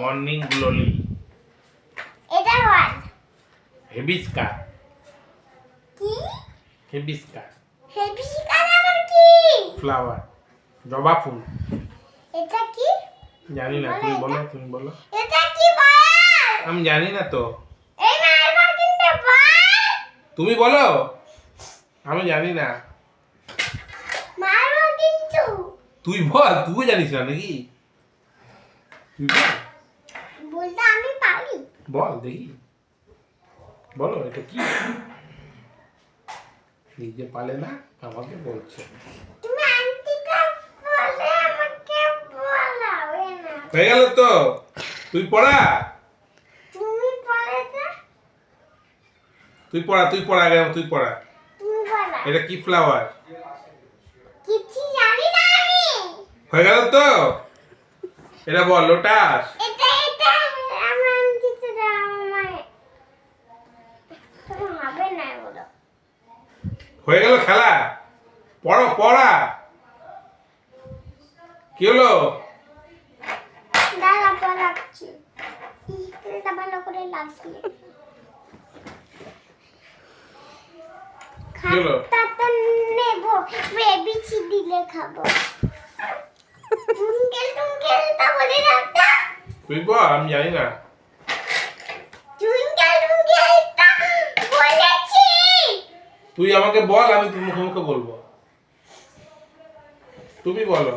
Morning glory. এটা বল। হেবিস্কাস। কি? হেবিস্কাস। হেবিস্কাস আবার কি? ফ্লাওয়ার, জবা ফুল। এটা কি? জানি না, তুমি বলো, তুমি বলো। এটা কি বল? আমি জানি না তো। এই মারবা কিন্তু বল। তুমি বলো, আমি জানি না। মারবা কিন্তু। তুই বল, তুই জানিস না নাকি? তুই বল। বলতে আমি পারি। বল দেখি, বলো এটা কি? নিজে পালে না, আমাকে বলছে। তুমি আন্টিকে বলে আমাকে বলাবে না। হয়ে গেল তো, তুই পড়া। তুমি পড়ে দে। তুই পড়া, তুই পড়া আগে, তুই পড়া। তুমি বলো। এটা কি ফ্লাওয়ার? কিছু জানি না আমি। হয়ে গেল তো, এটা বল। লোটাস। এটা আমার আন্টিতে দাও আমায়। তুমি হবে না বলো। হয়ে গেল খেলা, পড়ো, পড়া। কি হলো? দাঁড়া পড়াচ্ছি। স্কুলটা ভালো করে লাগিয়ে। কি হলো? খাতা নেব, বেবিছি দিলে খাবো। টুনকেল টুনকেল তা বলে ডাকটা। তুই বল, আমি জানি না। টুনকেল টুনকেল তা বলেছি। তুই আমাকে বল, আমি তোর মুখে মুখে বলবো। তুমি বলো।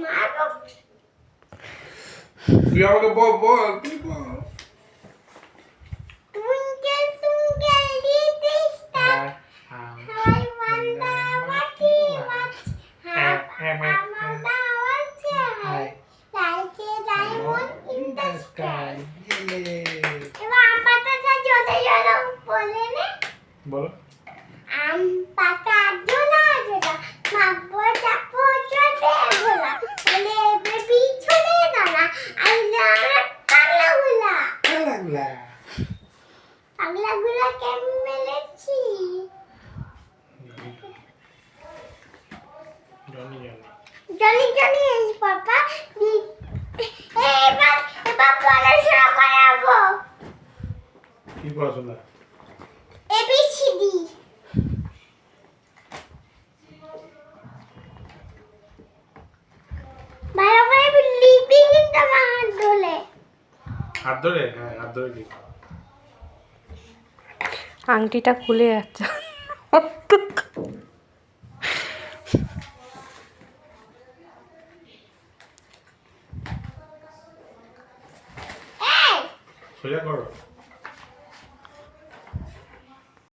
মারবো। তুই আমাকে বল, বল, তুই বল। Twinkle twinkle little star, how I wonder what you watch. আমার দাওয়াচ্ছে high, like a diamond in the sky. এবার আম পাতাটা জলে জলে বলে নে। বলো। আম পাতা জোলা জোলা, মাপো চাপো চলে ভোলা, বলে বেবি চলে দানা, আইলা পাগলা গুলা। পাগলা গুলা কেমন মেলেছি। জানি, জানি। জলি জলি এই পাপা এবার পড়াশোনা করাবো। কি পড়াশোনা? এবিসিডি। ভালো করে লিপি কিন্তু আমার হাত ধরে। হাত ধরে? হ্যাঁ, হাত ধরে কি? আংটিটা খুলে যাচ্ছে। এই সোজা করো।